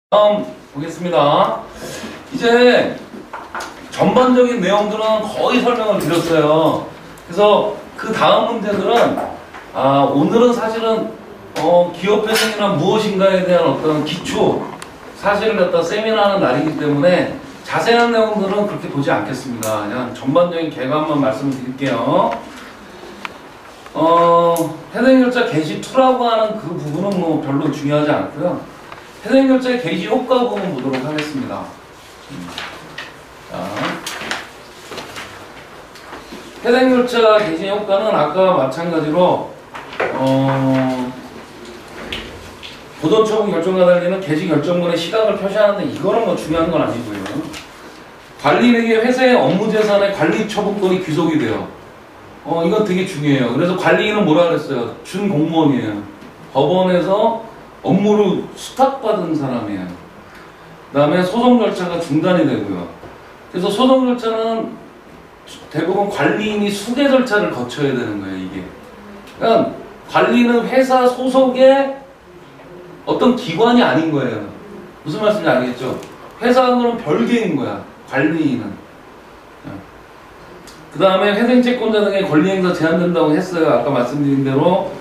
다음 보겠습니다. 이제 전반적인 내용들은 거의 설명을 드렸어요. 그래서 그 다음 문제들은 오늘은 사실은 기업회생이란 무엇인가에 대한 어떤 기초 사실을 갖다 세미나하는 날이기 때문에 자세한 내용들은 그렇게 보지 않겠습니다. 그냥 전반적인 개관만 말씀을 드릴게요. 해생결자 게시2라고 하는 그 부분은 뭐 별로 중요하지 않고요. 해생결자의 게시 효과 부분 보도록 하겠습니다. 자, 해생결자 게시 효과는 아까 마찬가지로 보존처분 결정과 달리는 게시 결정문의 시각을 표시하는데 이거는 뭐 중요한 건 아니고요. 관리인에게 회사의 업무 재산의 관리 처분권이 귀속이 돼요. 이건 되게 중요해요. 그래서 관리인은 뭐라 그랬어요? 준 공무원이에요. 법원에서 업무를 수탁받은 사람이에요. 그 다음에 소송 절차가 중단이 되고요. 그래서 소송 절차는 대부분 관리인이 수개 절차를 거쳐야 되는 거예요, 이게. 그러니까 관리는 회사 소속의 어떤 기관이 아닌 거예요. 무슨 말씀인지 알겠죠? 회사하고는 별개인 거야, 관리인은. 그 다음에 회생채권자 등의 권리행사 제한된다고 했어요. 아까 말씀드린 대로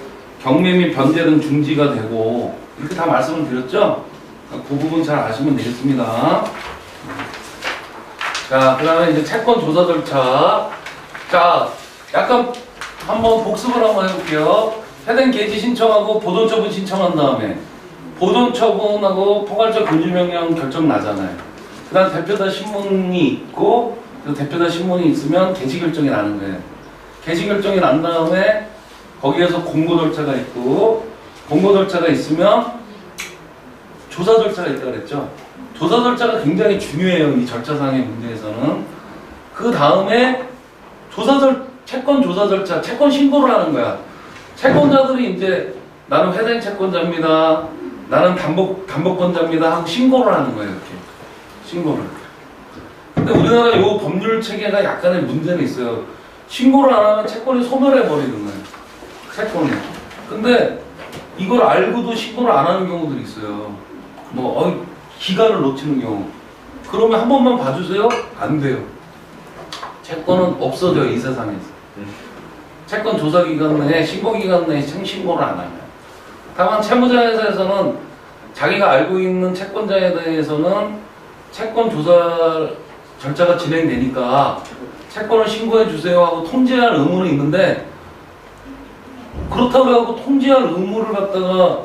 경매 및 변제 등 중지가 되고 이렇게 다 말씀을 드렸죠? 그 부분 잘 아시면 되겠습니다. 자, 그 다음에 이제 채권 조사 절차. 자, 약간 한번 복습을 한번 해볼게요. 해당 개시 신청하고 보존처분 신청한 다음에 보존처분하고 포괄적 금지명령 결정 나잖아요. 그 다음 대표자 신문이 있고 그 대표자 신문이 있으면 개시 결정이 나는 거예요. 개시 결정이 난 다음에 거기에서 공고 절차가 있고 공고 절차가 있으면 조사 절차가 있다고 그랬죠. 조사 절차가 굉장히 중요해요. 이 절차상의 문제에서는. 그 다음에 채권 조사 절차, 채권 신고를 하는 거야. 채권자들이 이제 나는 회생 채권자입니다. 나는 담보권자입니다 하고 신고를 하는 거예요. 이렇게 신고를. 근데 우리나라 요 법률 체계가 약간의 문제는 있어요. 신고를 안 하면 채권이 소멸해 버리는 거예요. 채권이. 근데 이걸 알고도 신고를 안 하는 경우들이 있어요. 기간을 놓치는 경우. 그러면 한 번만 봐주세요? 안 돼요. 채권은 없어져요, 이 세상에서. 채권 조사 기간 내에, 신고 기간 내에 신고를 안 하면. 다만 채무자회사에서는 자기가 알고 있는 채권자에 대해서는 채권 조사 절차가 진행되니까 채권을 신고해 주세요 하고 통지할 의무는 있는데 그렇다고 하고 통지할 의무를 갖다가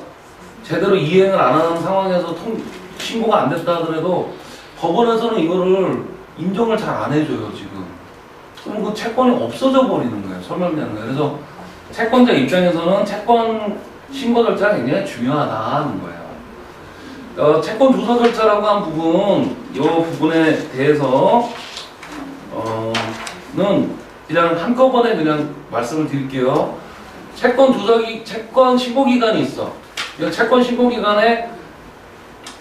제대로 이행을 안 하는 상황에서 신고가 안 됐다 하더라도 법원에서는 이거를 인정을 잘 안 해줘요, 지금. 그럼 그 채권이 없어져 버리는 거예요, 소멸되는 거예요. 그래서 채권자 입장에서는 채권 신고 절차가 굉장히 중요하다는 거예요. 채권 조사 절차라고 한 부분, 이 부분에 대해서 는 그냥 한꺼번에 그냥 말씀을 드릴게요. 채권 신고 기간이 있어. 채권 신고 기간에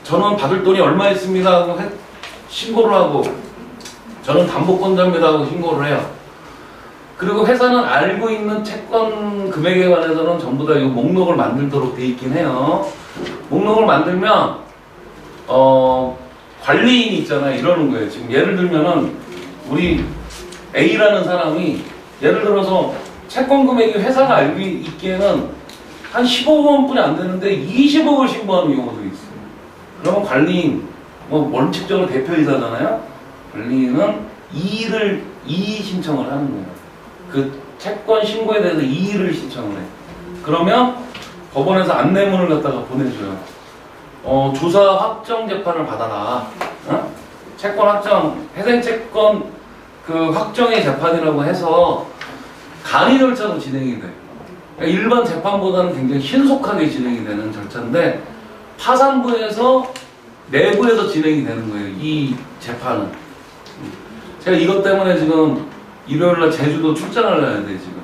저는 받을 돈이 얼마 있습니다 하고 신고를 하고 저는 담보권자입니다 하고 신고를 해요. 그리고 회사는 알고 있는 채권 금액에 관해서는 전부 다 이 목록을 만들도록 돼 있긴 해요. 목록을 만들면 관리인이 있잖아요. 이러는 거예요. 지금 예를 들면은 우리 A라는 사람이 예를 들어서 채권 금액이 회사가 알고 있기에는 한 15억 원뿐이 안 되는데 20억을 신고하는 경우도 있어요. 그러면 관리인, 원칙적으로 대표이사잖아요. 관리인은 이의 신청을 하는 거예요. 그 채권 신고에 대해서 이의를 신청을 해. 그러면 법원에서 안내문을 갖다가 보내줘요. 조사 확정 재판을 받아라. 채권 확정, 회생채권 그 확정의 재판이라고 해서 간이 절차도 진행이 돼. 그러니까 일반 재판보다는 굉장히 신속하게 진행이 되는 절차인데 파산부에서 내부에서 진행이 되는 거예요. 이 재판은. 제가 이것 때문에 지금 일요일날 제주도 출장을 가야 돼 지금.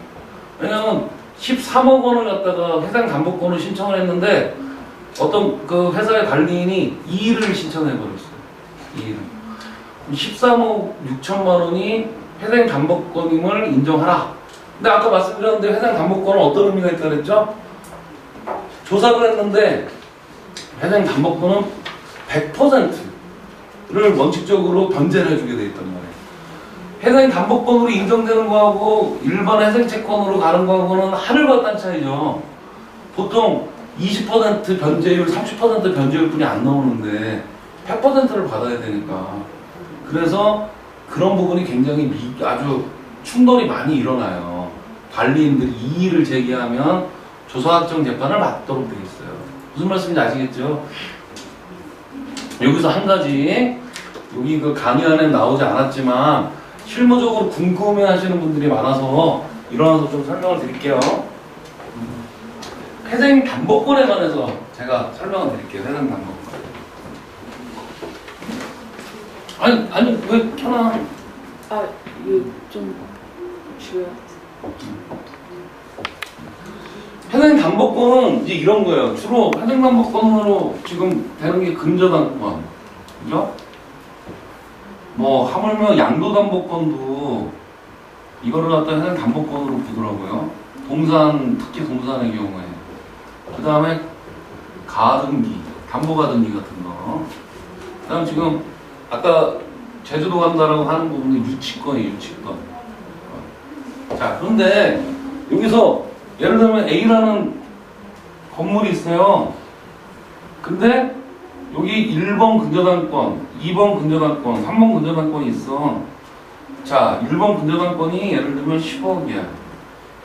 왜냐면 13억 원을 갖다가 회생 담보권을 신청을 했는데 어떤 그 회사의 관리인이 2일을 신청해 버렸어요. 2일. 13억 6천만 원이 회생 담보권임을 인정하라. 근데 아까 말씀드렸는데 회생 담보권은 어떤 의미가 있다 그랬죠? 조사를 했는데 회생 담보권은 100%를 원칙적으로 변제를 해주게 돼 있단 말이에요. 해당 담보권으로 인정되는 거하고 일반 회생채권으로 가는 거하고는 하늘과 땅 차이죠. 보통 20% 변제율, 30% 변제율 뿐이 안 나오는데 100%를 받아야 되니까. 그래서 그런 부분이 굉장히 아주 충돌이 많이 일어나요. 관리인들이 이의를 제기하면 조사확정 재판을 받도록 되어 있어요. 무슨 말씀인지 아시겠죠? 여기서 한 가지, 여기 그 강의 안에 나오지 않았지만 실무적으로 궁금해 하시는 분들이 많아서 일어나서 좀 설명을 드릴게요. 회생 담보권에 관해서 제가 설명을 드릴게요. 회생 담보권. 아니 왜 켜놔? 이거 좀 줘요. 회생 담보권은 이제 이런 거예요. 주로 회생 담보권으로 지금 되는 게 근저당권, 그죠? 뭐 하물며 양도담보권도 이거를 갖다 회생 담보권으로 보더라고요. 동산, 특히 동산의 경우에. 그 다음에 가등기, 담보가등기 같은 거. 그 다음 지금 아까 제주도 간다라고 하는 부분이 유치권이에요, 유치권. 자, 그런데 여기서 예를 들면 A라는 건물이 있어요. 근데 여기 1번 근저당권, 2번 근저당권, 3번 근저당권이 있어. 자, 1번 근저당권이 예를 들면 10억이야.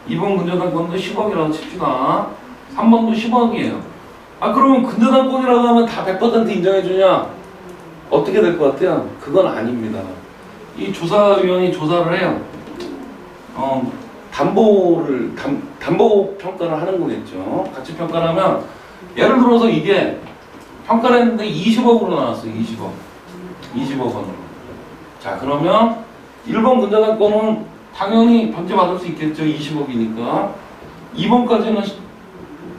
2번 근저당권도 10억이라고 칩시다. 3번도 10억이에요. 그러면 근저당권이라고 하면 다 100% 인정해주냐? 어떻게 될 것 같아요? 그건 아닙니다. 이 조사위원이 조사를 해요. 담보 평가를 하는 거겠죠. 가치 평가를 하면, 예를 들어서 이게 평가를 했는데 20억으로 나왔어요. 20억 원으로. 자, 그러면 1번 근저당권은 당연히 변제받을 수 있겠죠. 20억이니까. 2번까지는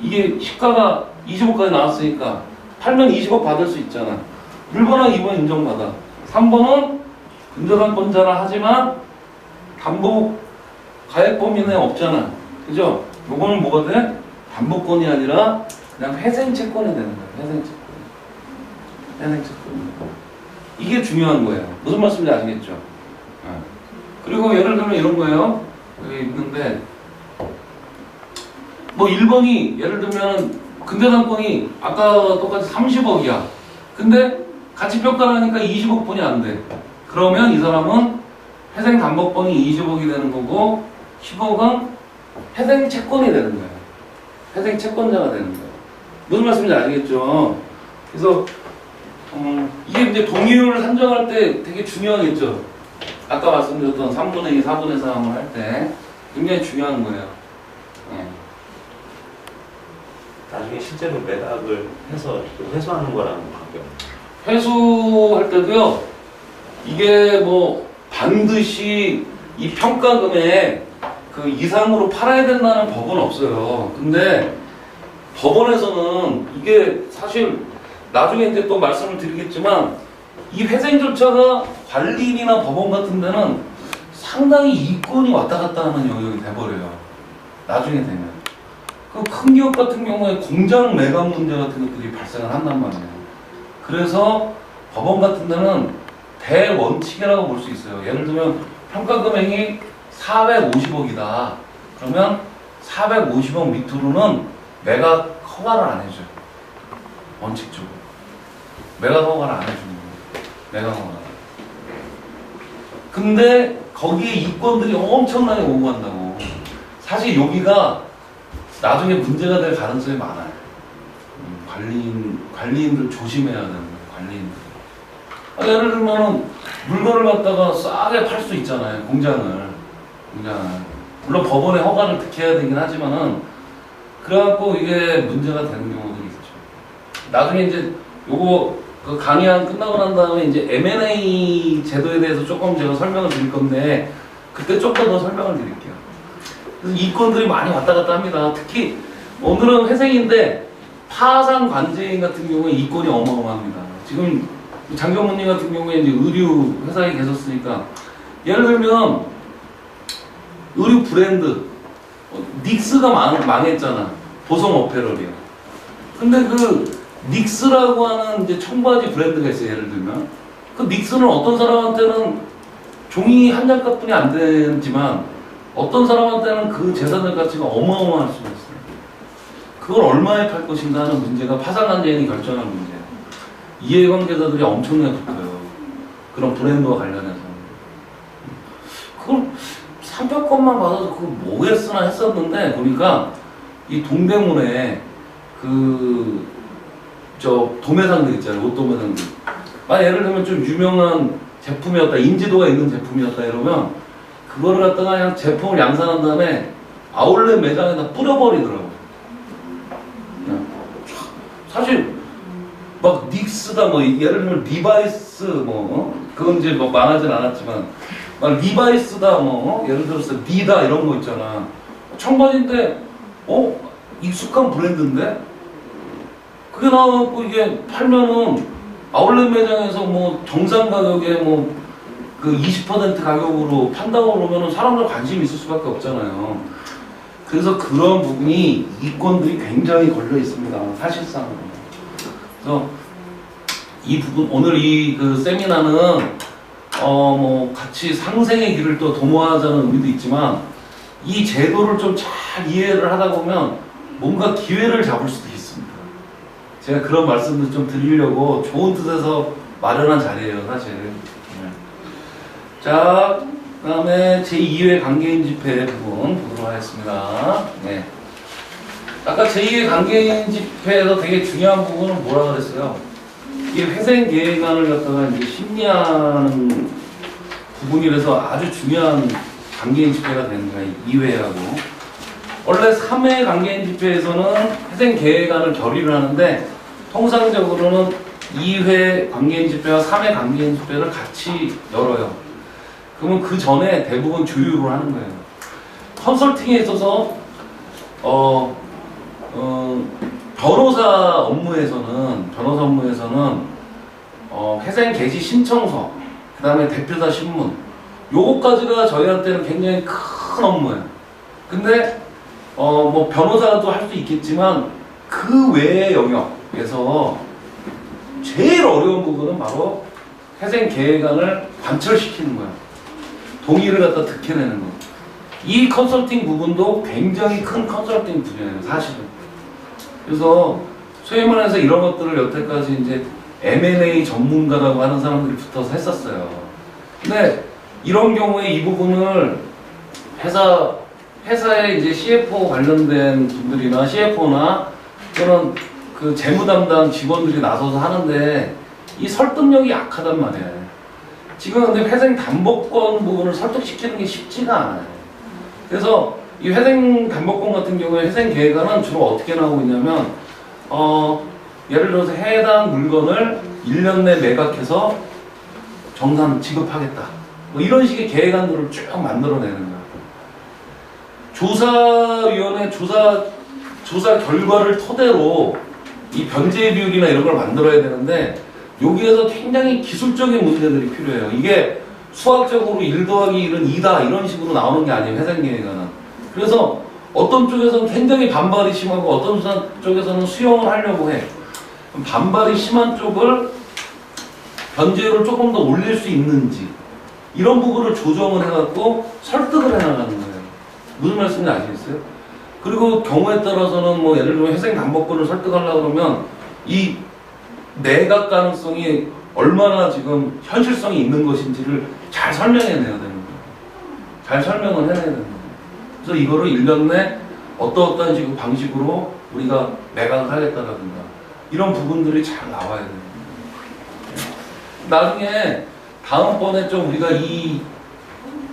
이게 시가가 20억까지 나왔으니까 팔면 20억 받을 수 있잖아. 1번하고 2번 인정받아. 3번은 근저당권자라 하지만 담보 가액 범위 내에 없잖아. 그죠? 요거는 뭐가 돼? 담보권이 아니라 그냥 회생채권이 되는 거야. 회생채권. 이게 중요한 거예요. 무슨 말씀인지 아시겠죠? 그리고 예를 들면 이런 거예요. 여기 있는데 뭐 1번이 예를 들면 근저당권이 아까 똑같이 30억이야. 근데 가치평가를 하니까 20억뿐이 안 돼. 그러면 이 사람은 회생담보권이 20억이 되는 거고 10억은 회생채권이 되는 거예요. 회생채권자가 되는 거예요. 무슨 말씀인지 아시겠죠? 그래서 이게 이제 동의율을 산정할 때 되게 중요하겠죠. 아까 말씀드렸던 3분의 2, 4분의 3을 할 때 굉장히 중요한 거예요. 나중에 실제로 매각을 해서 회수하는 거랑 관계없나요? 회수할 때도요, 이게 뭐 반드시 이 평가금에 그 이상으로 팔아야 된다는 법은 없어요. 근데 법원에서는 이게 사실 나중에 이제 또 말씀을 드리겠지만 이 회생 절차가 관리인이나 법원 같은 데는 상당히 이권이 왔다 갔다 하는 영역이 돼버려요. 나중에 되면. 그 큰 기업 같은 경우에 공장 매각 문제 같은 것들이 발생을 한단 말이에요. 그래서 법원 같은 데는 대원칙이라고 볼 수 있어요. 예를 들면 평가 금액이 450억이다. 그러면 450억 밑으로는 매각 허가를 안 해줘요. 원칙적으로. 매각 허가를 안 해주는 거예요. 매각 허가. 근데 거기에 이권들이 엄청나게 오고 간다고. 사실 여기가 나중에 문제가 될 가능성이 많아요. 관리인들 조심해야 되는 거예요. 관리인들. 예를 들면 물건을 갖다가 싸게 팔 수 있잖아요. 공장을. 물론 법원의 허가를 득해야 되긴 하지만은 그래갖고 이게 문제가 되는 경우들이 있죠. 나중에 이제 요거 그 강의안 끝나고 난 다음에 이제 M&A 제도에 대해서 조금 제가 설명을 드릴 건데 그때 조금 더 설명을 드릴게요. 그래서 이권들이 많이 왔다 갔다 합니다. 특히 오늘은 회생인데 파산 관제인 같은 경우에 이권이 어마어마합니다. 지금 장경문님 같은 경우에 이제 의류 회사에 계셨으니까 예를 들면 의류 브랜드 닉스가 망했잖아. 보성 어페럴이요. 근데 그 닉스라고 하는 이제 청바지 브랜드가 있어요. 예를 들면 그 닉스는 어떤 사람한테는 종이 한 장값뿐이 안 되지만 어떤 사람한테는 그 재산의 가치가 어마어마할 수가 있어요. 그걸 얼마에 팔 것인가 하는 문제가 파산관계인이 결정할 문제예요. 이해관계자들이 엄청나게 붙어요. 그런 브랜드와 관련해서. 그걸 상표권만 받아서 그거 뭐겠으나 했었는데 보니까 이 동대문에 도매상들 있잖아요. 옷 도매상들. 예를 들면 좀 유명한 제품이었다, 인지도가 있는 제품이었다 이러면 그거를 갖다가 그냥 제품을 양산한 다음에 아울렛 매장에다 뿌려버리더라고요. 사실 막 닉스다 뭐 예를 들면 리바이스 그건 이제 뭐 망하진 않았지만 막 리바이스다 예를 들어서 니다 이런 거 있잖아. 청바지인데 익숙한 브랜드인데 그게 나와갖고 이게 팔면은 아울렛 매장에서 뭐 정상 가격에 그 20% 가격으로 판다고 그러면은 사람들 관심이 있을 수밖에 없잖아요. 그래서 그런 부분이 이권들이 굉장히 걸려 있습니다. 사실상으로. 그래서 이 부분 오늘 이 그 세미나는 같이 상생의 길을 또 도모하자는 의미도 있지만 이 제도를 좀 잘 이해를 하다 보면 뭔가 기회를 잡을 수도 있습니다. 제가 그런 말씀도 좀 드리려고 좋은 뜻에서 마련한 자리예요, 사실. 자, 그다음에 제2회 관계인 집회 부분 보도록 하겠습니다. 네. 아까 제2회 관계인 집회에서 되게 중요한 부분은 뭐라 그랬어요? 이 회생 계획안을 갖다가 이제 심리하는 부분이라서 아주 중요한 관계인 집회가 되는 거예요. 2회하고. 원래 3회 관계인 집회에서는 회생 계획안을 결의를 하는데 통상적으로는 2회 관계인 집회와 3회 관계인 집회를 같이 열어요. 그러면 그 전에 대부분 조율을 하는 거예요. 컨설팅에 있어서 변호사 업무에서는 회생 개시 신청서, 그 다음에 대표자 신문, 요거까지가 저희한테는 굉장히 큰 업무예요. 근데 뭐 변호사도 할 수 있겠지만 그 외의 영역에서 제일 어려운 부분은 바로 회생 계획안을 관철시키는 거예요. 동의를 갖다 득해내는 거. 이 컨설팅 부분도 굉장히 큰 컨설팅 분야예요, 사실은. 그래서 소위 말해서 이런 것들을 여태까지 이제 M&A 전문가라고 하는 사람들이 붙어서 했었어요. 근데 이런 경우에 이 부분을 회사에 이제 CFO 관련된 분들이나 CFO나 또는 그 재무 담당 직원들이 나서서 하는데 이 설득력이 약하단 말이에요. 지금 근데 회생 담보권 부분을 설득시키는 게 쉽지가 않아요. 그래서 이 회생 담보권 같은 경우에 회생 계획안은 주로 어떻게 나오고 있냐면 예를 들어서 해당 물건을 1년 내 매각해서 정산 지급하겠다. 뭐 이런 식의 계획안들을 쭉 만들어내는 거예요. 조사위원회 조사 결과를 토대로 이 변제 비율이나 이런 걸 만들어야 되는데 여기에서 굉장히 기술적인 문제들이 필요해요. 이게 수학적으로 1 더하기 1은 2다 이런 식으로 나오는 게 아니에요. 회생계획안은. 그래서 어떤 쪽에서는 굉장히 반발이 심하고 어떤 쪽에서는 수용을 하려고 해. 반발이 심한 쪽을 변제율을 조금 더 올릴 수 있는지 이런 부분을 조정을 해갖고 설득을 해나가는 거예요. 무슨 말씀인지 아시겠어요? 그리고 경우에 따라서는 뭐 예를 들면 회생 담보권을 설득하려고 그러면 이 매각 가능성이 얼마나 지금 현실성이 있는 것인지를 잘 설명해내야 되는 거예요. 잘 설명을 해내야 되는 거예요. 그래서 이거를 1년 내 어떠어떠한 지금 방식으로 우리가 매각을 하겠다라든가 이런 부분들이 잘 나와야 돼요. 나중에 다음번에 좀 우리가 이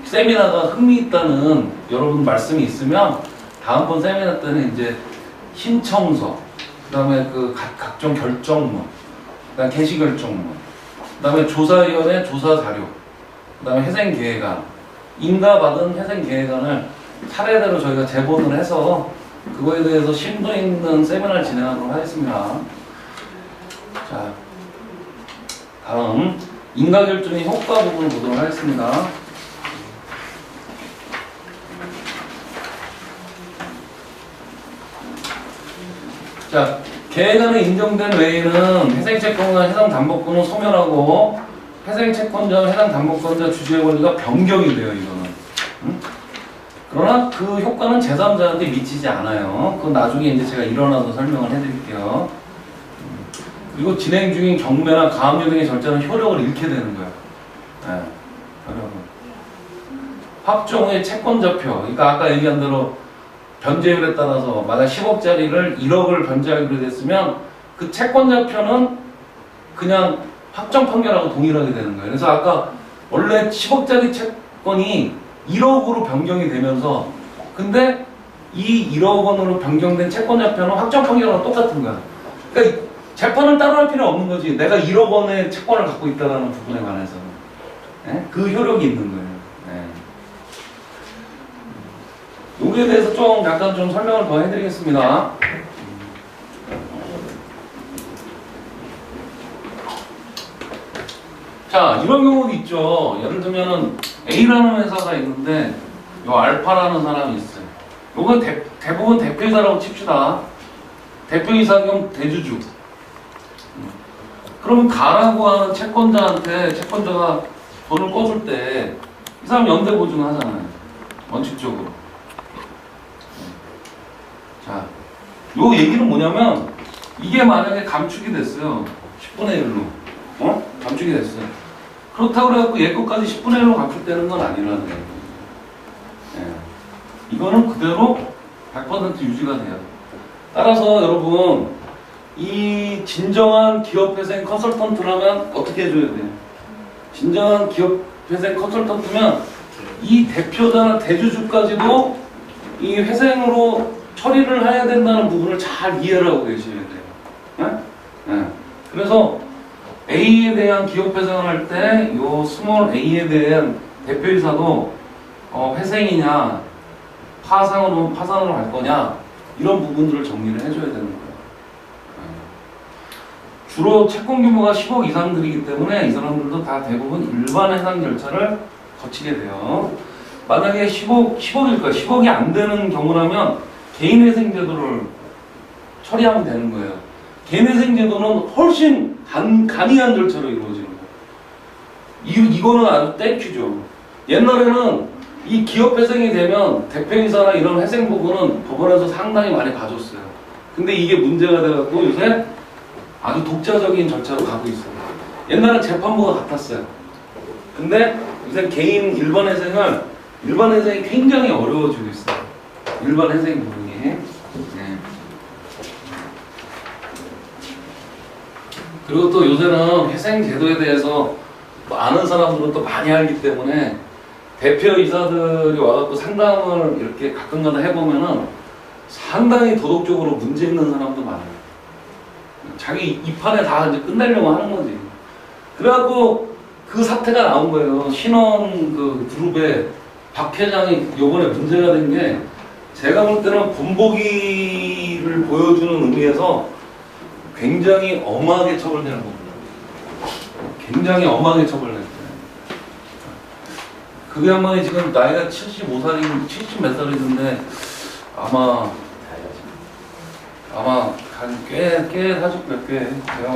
세미나가 흥미있다는 여러분 말씀이 있으면 다음번 세미나 때는 이제 신청서, 그 다음에 그 각종 결정문, 그 다음에 개시결정문, 그 다음에 조사위원회 조사자료, 그 다음에 회생계획안, 인가받은 회생계획안을 차례대로 저희가 제본을 해서 그거에 대해서 심도 있는 세미나를 진행하도록 하겠습니다. 자, 다음 인가결정의 효과 부분을 보도록 하겠습니다. 자, 계획안에 인정된 외에는 회생채권과 해상담보권은 소멸하고 회생채권자와 해상담보권자 주주의 권리가 변경이 돼요. 이거는. 응? 그러나 그 효과는 제3자한테 미치지 않아요. 그건 나중에 이제 제가 일어나서 설명을 해드릴게요. 그리고 진행 중인 경매나 가압류 등의 절차는 효력을 잃게 되는 거예요. 네, 효력을. 확정 후에 채권자표, 그러니까 아까 얘기한 대로 변제율에 따라서 만약 10억짜리를 1억을 변제하기로 됐으면 그 채권자표는 그냥 확정 판결하고 동일하게 되는 거예요. 그래서 아까 원래 10억짜리 채권이 1억으로 변경이 되면서 근데 이 1억 원으로 변경된 채권자표는 확정 판결하고 똑같은 거야. 그러니까 재판을 따로 할 필요 없는 거지. 내가 1억 원의 채권을 갖고 있다는 부분에 관해서는. 네? 그 효력이 있는 거예요. 네. 여기에 대해서 좀 약간 좀 설명을 더 해드리겠습니다. 자, 이런 경우도 있죠. 예를 들면은 A라는 회사가 있는데 요 알파라는 사람이 있어요. 요건 대부분 대표이사라고 칩시다. 대표이사 겸 대주주. 그러면 가라고 하는 채권자한테 채권자가 돈을 꿔줄 때 이 사람 연대 보증 하잖아요. 원칙적으로. 자, 요 얘기는 뭐냐면 이게 만약에 감축이 됐어요. 10분의 1로. 감축이 됐어요. 그렇다고 해갖고 얘 것까지 10분의 1로 감축되는 건 아니라는 거예요. 예. 이거는 그대로 100% 유지가 돼요. 따라서 여러분 이 진정한 기업회생 컨설턴트라면 어떻게 해줘야 돼요? 진정한 기업회생 컨설턴트면 이 대표자나 대주주까지도 이 회생으로 처리를 해야 된다는 부분을 잘 이해를 하고 계셔야 돼요. 예? 예. 그래서 A에 대한 기업회생을 할 때 요 스몰 A에 대한 대표이사도 회생이냐 파산으로 할 거냐 이런 부분들을 정리를 해줘야 되는 거예요. 주로 채권 규모가 10억 이상들이기 때문에 이 사람들도 다 대부분 일반 해상 절차를 거치게 돼요. 만약에 10억일 거야. 10억이 안 되는 경우라면 개인회생제도를 처리하면 되는 거예요. 개인회생제도는 훨씬 간이한 절차로 이루어지는 거예요. 이거는 아주 땡큐죠. 옛날에는 이 기업회생이 되면 대표이사나 이런 회생 부분은 법원에서 상당히 많이 봐줬어요. 근데 이게 문제가 돼갖고 요새 아주 독자적인 절차로 가고 있어요. 옛날엔 재판부가 같았어요. 근데 요새 개인 일반 회생이 굉장히 어려워지고 있어요. 일반 회생 부분이. 네. 그리고 또 요새는 회생 제도에 대해서 아는 사람들은 또 많이 알기 때문에 대표이사들이 와갖고 상담을 이렇게 가끔가다 해보면은 상당히 도덕적으로 문제 있는 사람도 많아요. 자기 이 판에 다 이제 끝내려고 하는 거지. 그래갖고 그 사태가 나온 거예요. 신원 그 그룹에 박 회장이 요번에 문제가 된 게 제가 볼 때는 본보기를 보여주는 의미에서 굉장히 엄하게 처벌되는 겁니다. 굉장히 엄하게 처벌됐어요. 그게 한 번에 지금 나이가 75살이 70 몇 살이던데 아마 꽤 사실 몇 개 제가